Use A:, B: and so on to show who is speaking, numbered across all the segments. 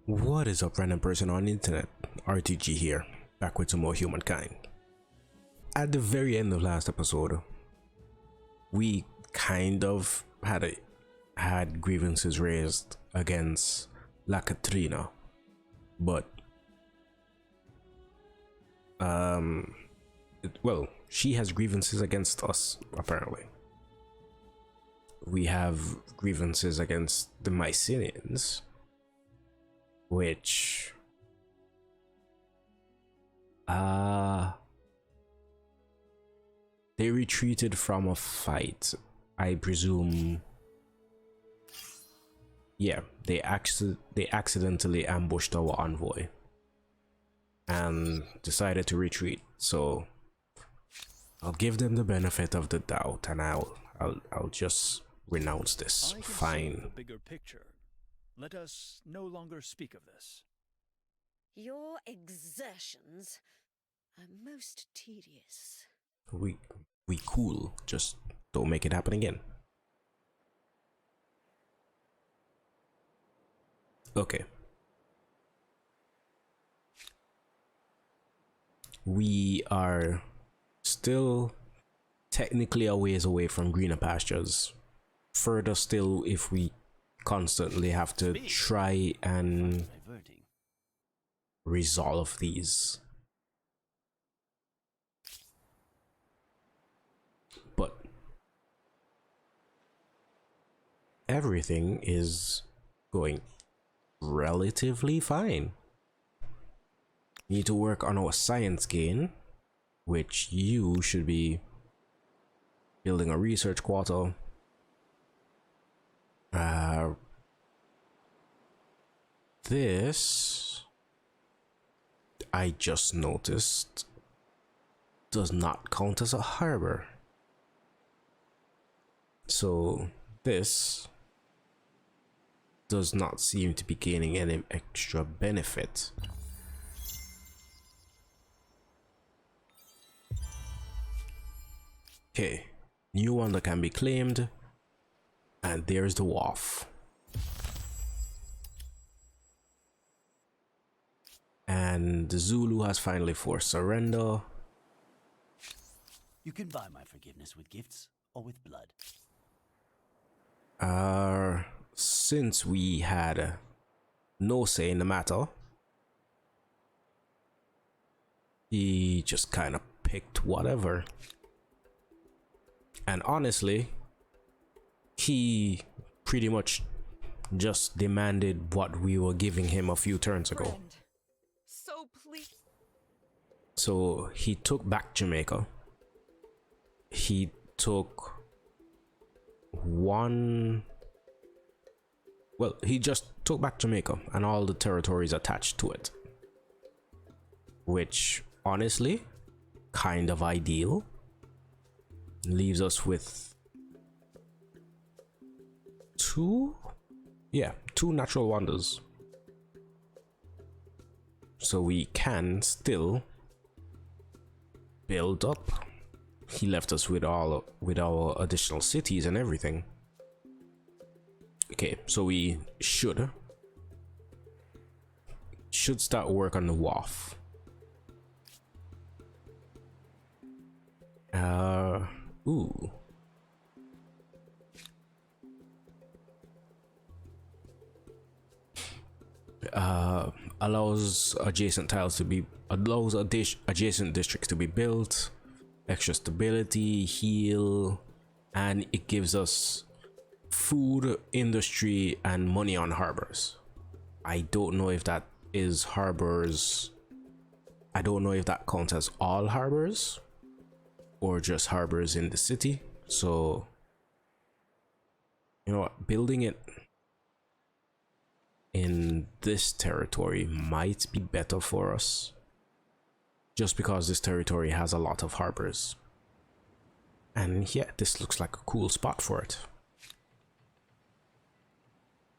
A: What is up, random person on the internet? RTG here, back with some more humankind. At the very end of last episode, we kind of had grievances raised against La Katrina, but well, she has grievances against us apparently. We have grievances against the Mycenaeans, which they retreated from a fight, I presume. Yeah, they accidentally ambushed our envoy and decided to retreat. So I'll give them the benefit of the doubt, and I'll just renounce this. Fine.
B: The bigger picture. Let us no longer speak of this.
C: Your exertions are most tedious.
A: We cool. Just don't make it happen again. Okay. We are still technically a ways away from greener pastures. Further still if we constantly have to try and resolve these. But everything is going relatively fine. Need to work on our science gain, which you should be building a research quarter. This I just noticed does not count as a harbor, so this does not seem to be gaining any extra benefit. Okay, new one that can be claimed, and there's the wharf. And the Zulu has finally forced surrender.
D: You can buy my forgiveness with gifts or with blood.
A: Since we had no say in the matter, he just kind of picked whatever. And honestly, he pretty much just demanded what we were giving him a few turns ago.
C: Friend, so please.
A: So he took back Jamaica. He took he just took back Jamaica and all the territories attached to it, which honestly kind of ideal. Leaves us with two natural wonders, so we can still build up. He left us with our additional cities and everything. Okay, so we should start work on the wharf. Ooh. Allows adjacent districts to be built, extra stability, heal, and it gives us food, industry, and money on harbors. I don't know if that is harbors. I don't know if that counts as all harbors or just harbors in the city. So you know what, building it in this territory might be better for us, just because this territory has a lot of harbors. And yeah, this looks like a cool spot for it.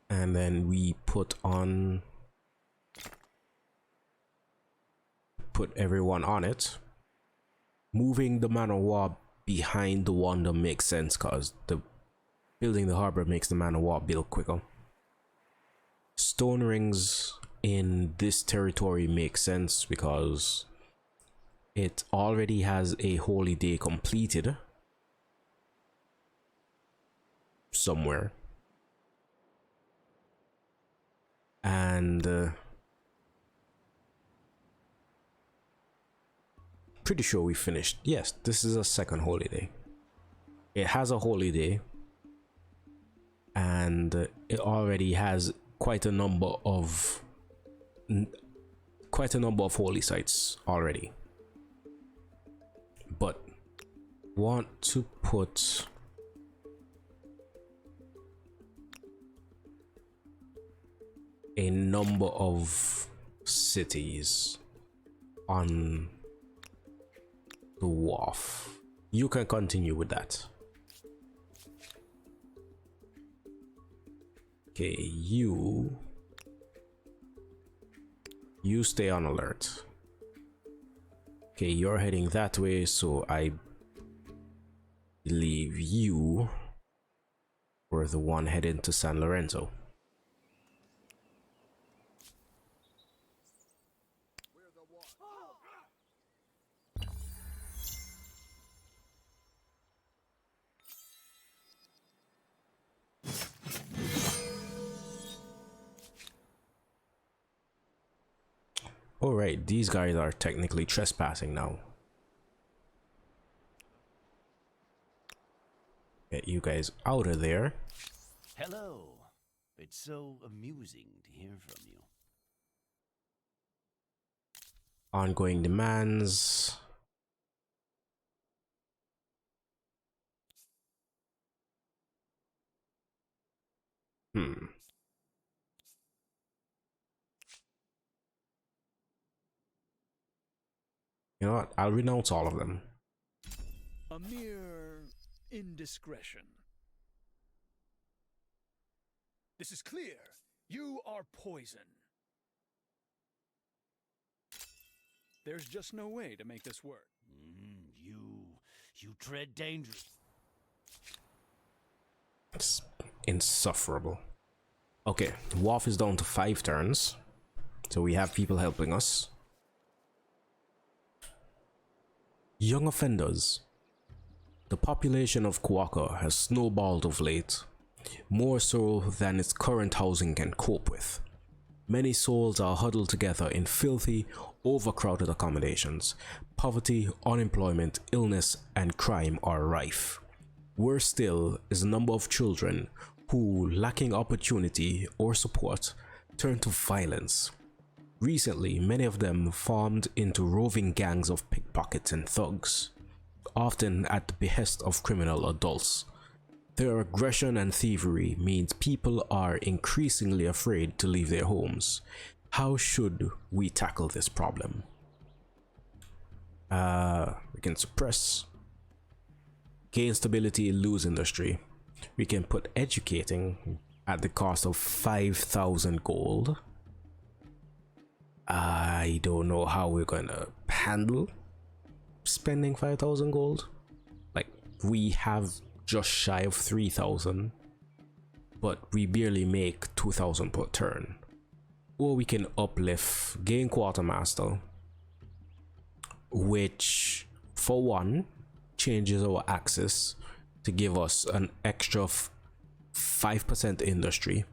A: And then we put everyone on it. Moving the man of war behind the wonder makes sense, because building the harbor makes the man of war build quicker. Stone rings in this territory makes sense because it already has a holy day completed somewhere, and pretty sure we finished. Yes, this is a second holy day. It has a holy day, and it already has quite a number of holy sites already. But want to put a number of cities on the wharf. You can continue with that. Okay, you stay on alert. Okay, you're heading that way, so I believe you were the one heading to San Lorenzo. Alright, these guys are technically trespassing now. Get you guys out of there.
D: Hello. It's so amusing to hear from you.
A: Ongoing demands. You know what? I'll renounce all of them.
B: A mere indiscretion. This is clear. You are poison. There's just no way to make this work.
D: You tread dangerous.
A: It's insufferable. Okay, Wharf is down to 5 turns. So we have people helping us. Young offenders. The population of Kuaka has snowballed of late, more so than its current housing can cope with. Many souls are huddled together in filthy, overcrowded accommodations. Poverty, unemployment, illness, and crime are rife. Worse still is the number of children who, lacking opportunity or support, turn to violence. Recently, many of them formed into roving gangs of pickpockets and thugs, often at the behest of criminal adults. Their aggression and thievery means people are increasingly afraid to leave their homes. How should we tackle this problem? We can suppress. Gain stability, lose industry. We can put educating at the cost of 5,000 gold. I don't know how we're gonna handle spending 5,000 gold. Like, we have just shy of 3,000, but we barely make 2,000 per turn. Or we can uplift gain quartermaster, which for one changes our access to give us an extra 5% industry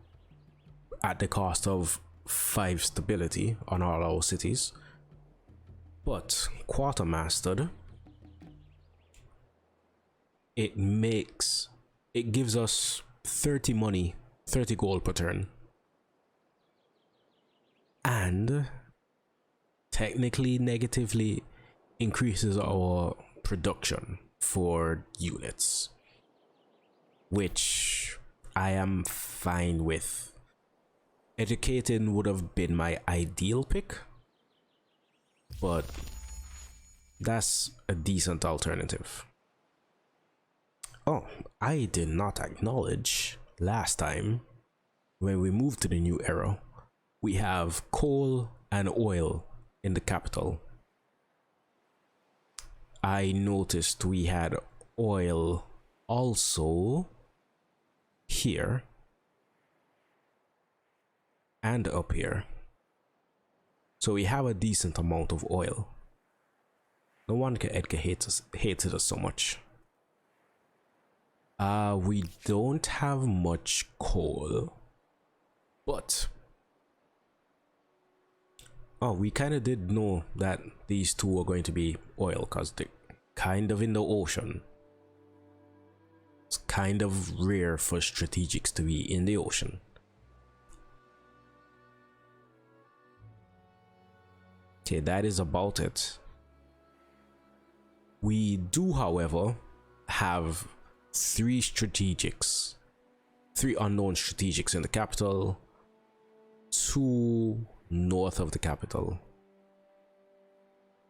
A: at the cost of 5 stability on all our cities. But quartermastered, it gives us 30 money, 30 gold per turn, and technically negatively increases our production for units, which I am fine with. Educating would have been my ideal pick, but that's a decent alternative. Oh, I did not acknowledge last time when we moved to the new era, we have coal and oil in the capital. I noticed we had oil also here and up here. So we have a decent amount of oil. No wonder Edgar hated us so much. We don't have much coal, but we kind of did know that these two are going to be oil because they're kind of in the ocean. It's kind of rare for strategics to be in the ocean. Okay, that is about it. We do, however, have three unknown strategics in the capital, two north of the capital.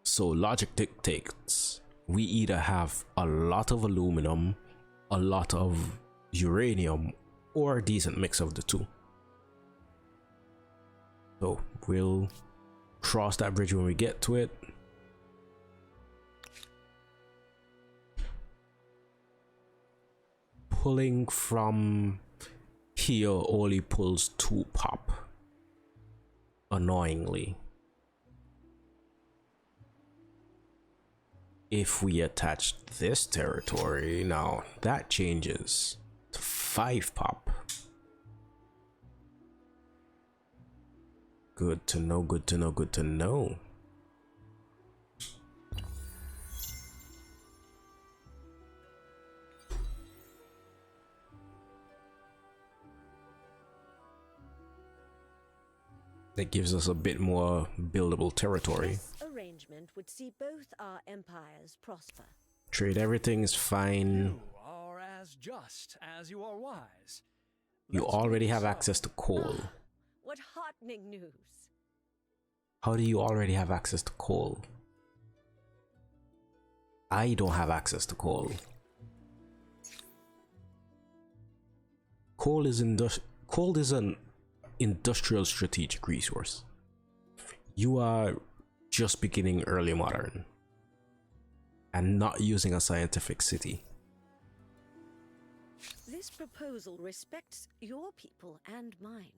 A: So logic dictates we either have a lot of aluminum, a lot of uranium, or a decent mix of the two. So we'll cross that bridge when we get to it. Pulling from here only pulls 2 pop, annoyingly. If we attach this territory, now that changes to 5 pop. Good to know, good to know, good to know. That gives us a bit more buildable territory.
C: This arrangement would see both our empires prosper.
A: Trade everything is fine.
B: You are as just as you are wise.
A: You
B: Let's
A: already
B: do
A: have
B: so.
A: access to coal.
C: What heartening news!
A: How do you already have access to coal? I don't have access to coal. Coal is an industrial strategic resource. You are just beginning early modern and not using a scientific city.
C: This proposal respects your people and mine.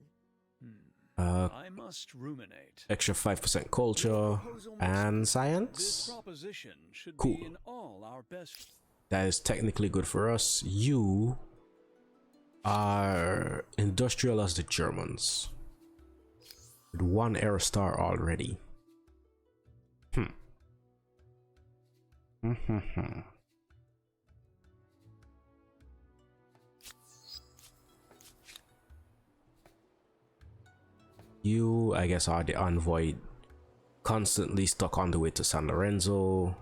B: I must ruminate.
A: Extra 5% culture and
B: This
A: science.
B: proposition should
A: Cool.
B: be in all our best.
A: That is technically good for us. You are industrial as the Germans, with 1 air star already. You, I guess, are the envoy, constantly stuck on the way to San Lorenzo.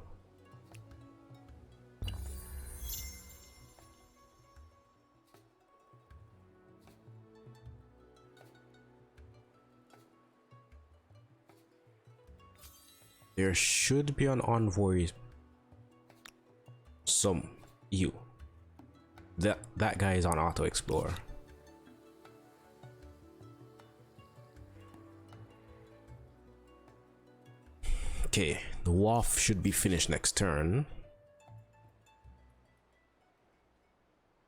A: There should be an envoy. That guy is on Auto Explorer. Okay, the wharf should be finished next turn.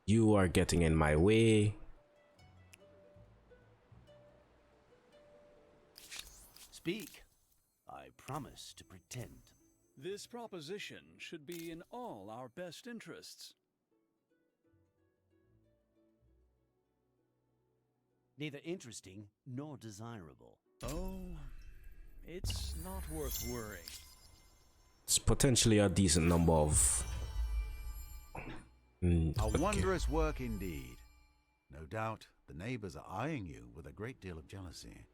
A: You are getting in my way.
D: Speak. I promise to pretend.
B: This proposition should be in all our best interests.
D: Neither interesting nor desirable.
B: Oh, it's not worth worrying.
A: It's potentially a decent number of.
E: A
A: Okay.
E: wondrous work indeed. No doubt the neighbors are eyeing you with a great deal of jealousy.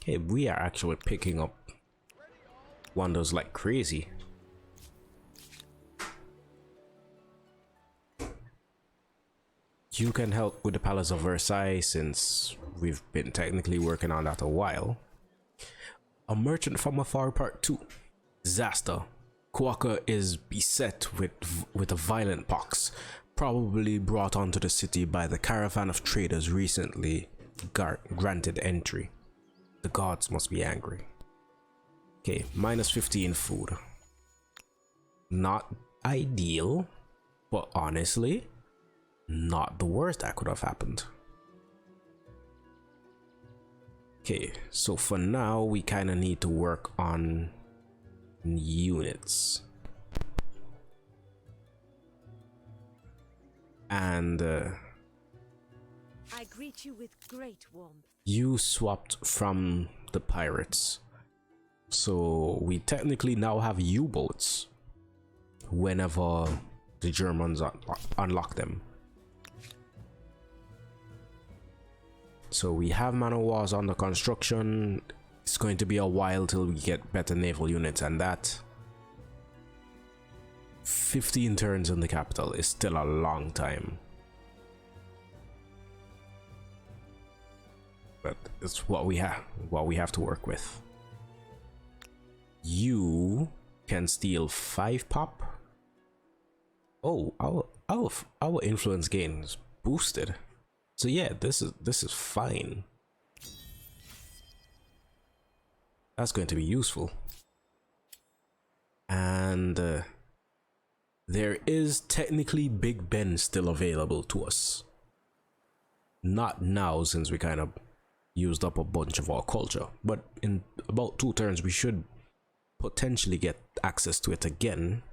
A: Okay, we are actually picking up wonders like crazy. You can help with the Palace of Versailles since we've been technically working on that a while. A Merchant from Afar Part 2. Disaster. Kuaka is beset with a violent pox, probably brought onto the city by the caravan of traders recently granted entry. The gods must be angry. Okay, minus 15 food. Not ideal, but honestly, not the worst that could have happened. Okay, so for now we kind of need to work on units. And
C: I greet you with great warmth.
A: you swapped from the pirates, so we technically now have U-boats whenever the Germans unlock them. So we have man of wars under construction. It's going to be a while till we get better naval units, and that 15 turns in the capital is still a long time. But it's what we have to work with. You can steal 5 pop. Oh, our influence gain is boosted. So yeah, this is fine. That's going to be useful. And there is technically Big Ben still available to us. Not now, since we kind of used up a bunch of our culture, but in about 2 turns we should potentially get access to it again.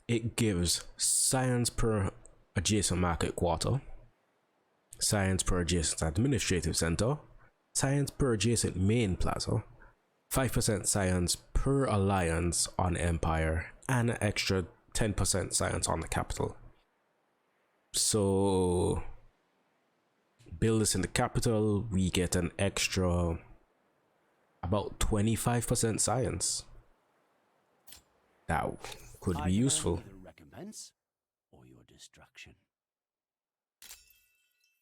A: It gives science per adjacent market quarter, science per adjacent administrative center, science per adjacent main plaza, 5% science per alliance on Empire, and an extra 10% science on the capital. So build this in the capital, we get an extra about 25% science. That could be useful.
D: Either recompense or your destruction.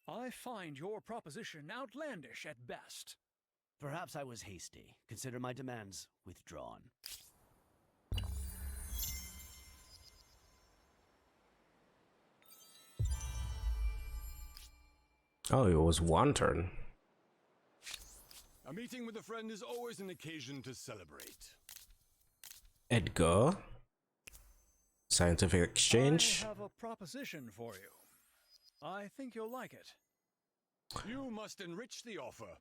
B: I find your proposition outlandish at best.
D: Perhaps I was hasty. Consider my demands withdrawn.
A: Oh, it was 1 turn.
F: A meeting with a friend is always an occasion to celebrate.
A: Edgar. Scientific exchange.
B: I have a proposition for you. I think you'll like it.
F: You must enrich the offer.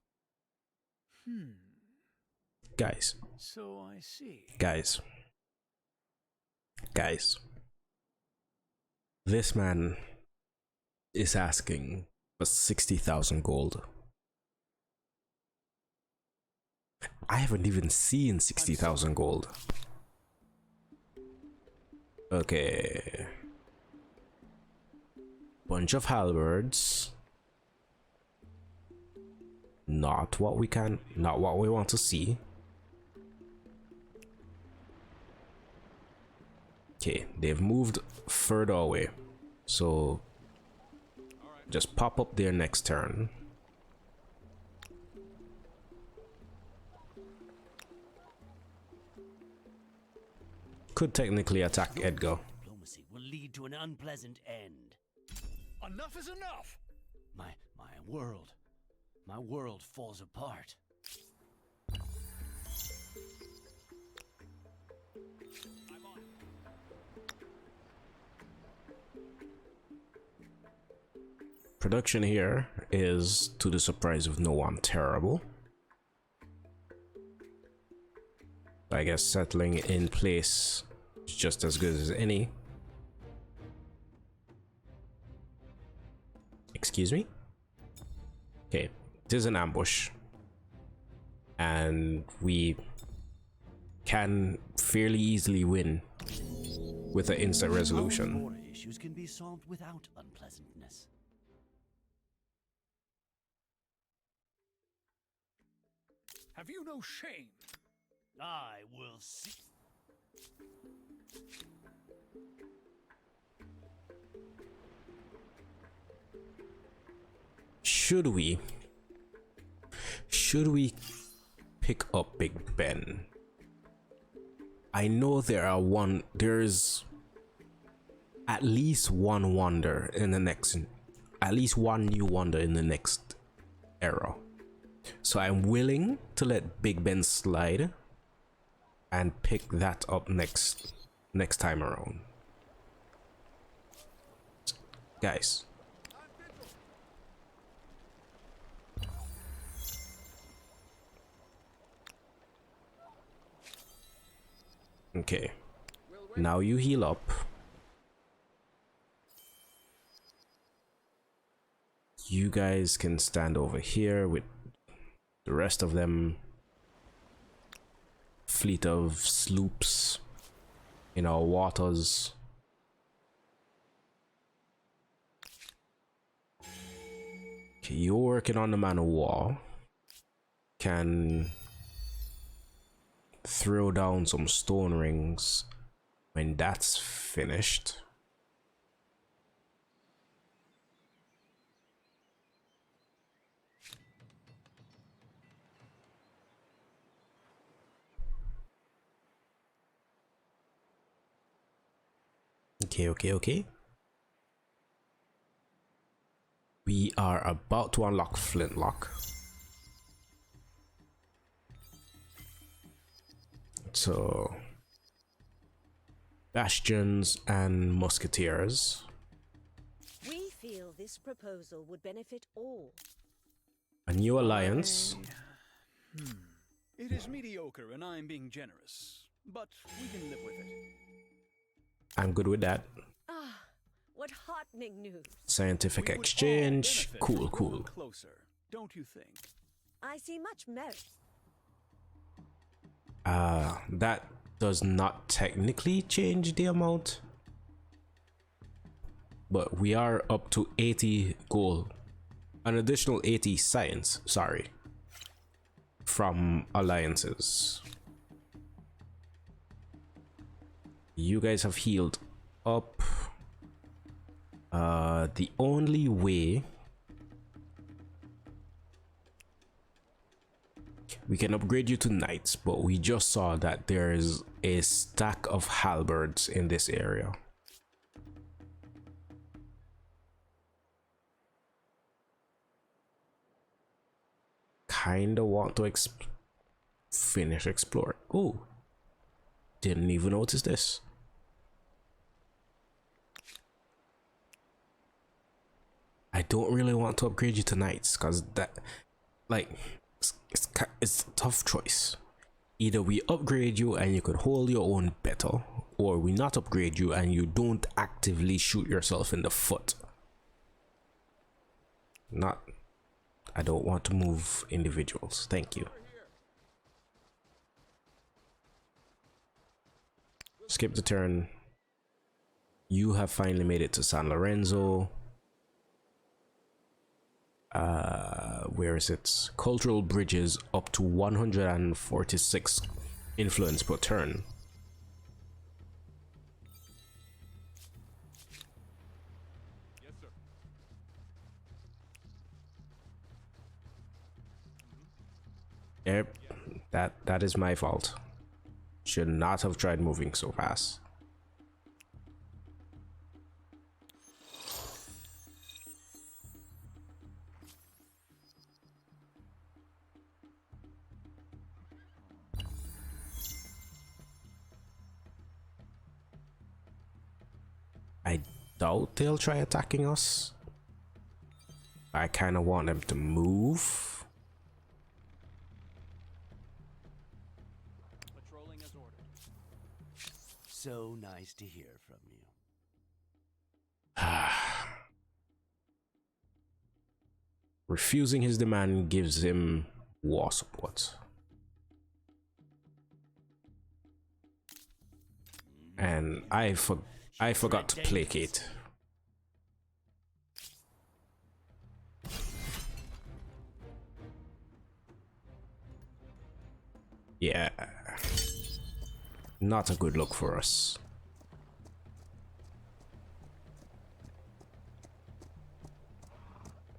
A: Guys.
B: So I see.
A: Guys. This man is asking for 60,000 gold. I haven't even seen 60,000 gold. Okay. Bunch of halberds. Not what we want to see. Okay, they've moved further away. So just pop up there next turn. Could technically attack Edgar.
D: Diplomacy will lead to an unpleasant end.
B: Enough is enough!
D: My world falls apart.
A: Production here is, to the surprise of no one, terrible. I guess settling in place is just as good as any. Excuse me? Okay, it is an ambush. And we can fairly easily win with an instant resolution.
D: Border issues can be solved without unpleasantness.
B: Have you no shame?
D: I will see.
A: Should we pick up Big Ben? I know there's at least one wonder in the next, at least one new wonder in the next era. So I'm willing to let Big Ben slide and pick that up next time around. Okay. Now you heal up. You guys can stand over here with the rest of them. Fleet of sloops in our waters. Okay, you're working on the man of war. Can throw down some stone rings when that's finished. Okay. We are about to unlock Flintlock. So, bastions and musketeers.
C: We feel this proposal would benefit all.
A: A new alliance.
B: It is mediocre, and I'm being generous, but we can live with it.
A: I'm good with that.
C: Ah, what heartening news.
A: Scientific
B: We would all
A: exchange.
B: benefit
A: Cool,
B: from
A: cool.
B: growing closer, don't you think?
C: I see much merit.
A: That does not technically change the amount, but we are up to 80 gold, an additional 80 science, sorry, from alliances. You guys have healed up. The only way we can upgrade you to knights, but we just saw that there is a stack of halberds in this area. Kinda want to finish explore. Oh, didn't even notice this. I don't really want to upgrade you to knights because that, like, it's a tough choice. Either we upgrade you and you could hold your own better, or we not upgrade you and you don't actively shoot yourself in the foot. I don't want to move individuals. Thank you. Skip the turn. You have finally made it to San Lorenzo. Where is it? Cultural bridges up to 146 influence per turn.
F: Yes, sir.
A: Yep, that is my fault. Should not have tried moving so fast. I doubt they'll try attacking us. I kind of want them to move.
B: Patrolling as ordered.
D: So nice to hear from you.
A: Refusing his demand gives him war support. And I forgot to placate. Yeah. Not a good look for us.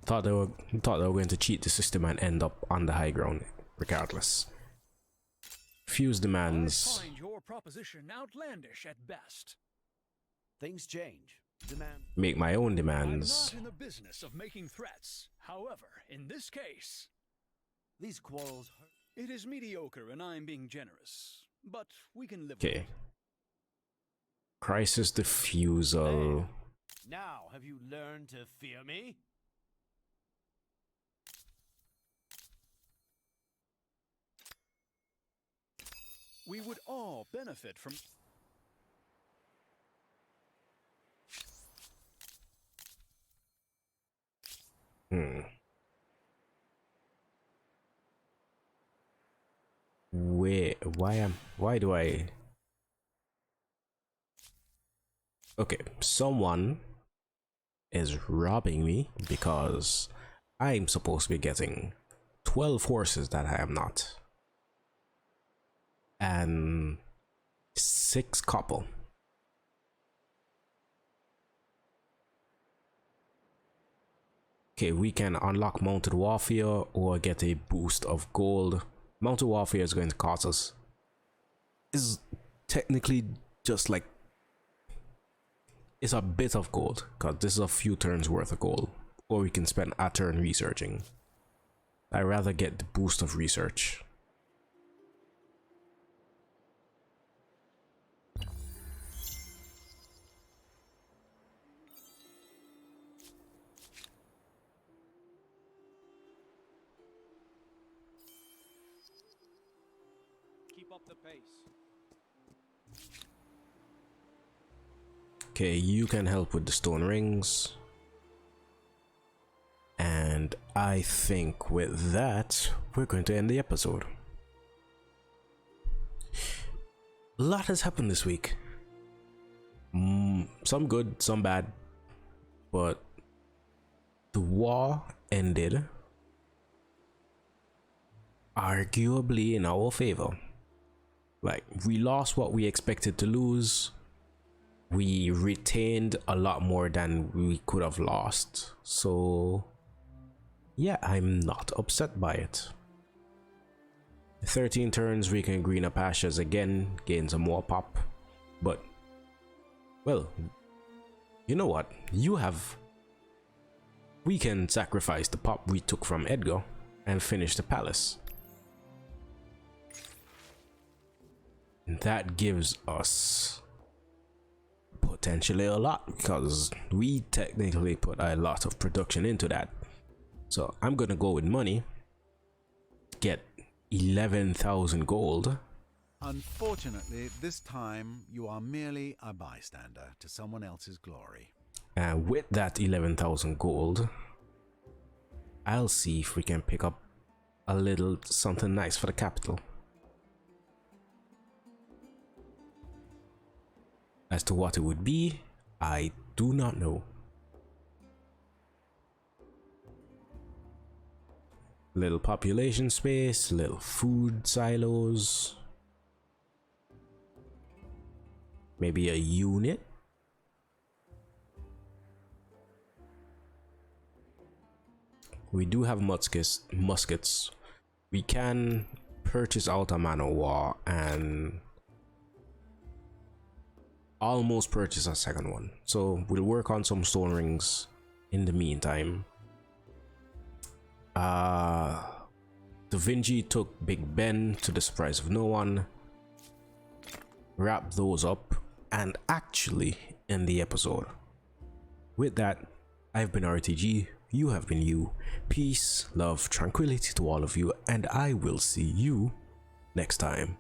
A: Thought they were going to cheat the system and end up on the high ground regardless. Fuse demands.
B: I find your proposition outlandish at best.
D: Things change. Demand.
A: Make my own demands.
B: I'm not in the business of making threats. However, in this case,
D: These quarrels hurt.
B: it is mediocre and I'm being generous. But we can live with
A: Okay.
B: it.
A: Crisis diffusal.
D: Now, have you learned to fear me?
B: We would all benefit from...
A: Why do I... Okay, someone is robbing me because I'm supposed to be getting 12 horses that I am not, and 6 copper. Okay, we can unlock mounted warfare or get a boost of gold. Mounted warfare is going to cost us, is technically just like, it's a bit of gold because this is a few turns worth of gold, or we can spend a turn researching. I'd rather get the boost of research.
B: Keep up the pace.
A: Okay, you can help with the stone rings. And I think with that, we're going to end the episode. A lot has happened this week. Some good, some bad. But the war ended arguably in our favor. Like, we lost what we expected to lose. We retained a lot more than we could have lost. So yeah, I'm not upset by it. 13 turns, we can green up ashes again, gain some more pop. But, well, you know what? We can sacrifice the pop we took from Edgar and finish the palace. And that gives us potentially a lot, because we technically put a lot of production into that. So I'm gonna go with money, get 11,000 gold.
E: Unfortunately, this time you are merely a bystander to someone else's glory.
A: And with that 11,000 gold, I'll see if we can pick up a little something nice for the capital. As to what it would be, I do not know. Little population space, little food silos. Maybe a unit. We do have muskets. We can purchase out a man of war and almost purchase a second one. So we'll work on some stone rings in the meantime. Da Vinci took Big Ben to the surprise of no one. Wrap those up and actually end the episode. With that, I've been RTG, you have been you. Peace, love, tranquility to all of you, and I will see you next time.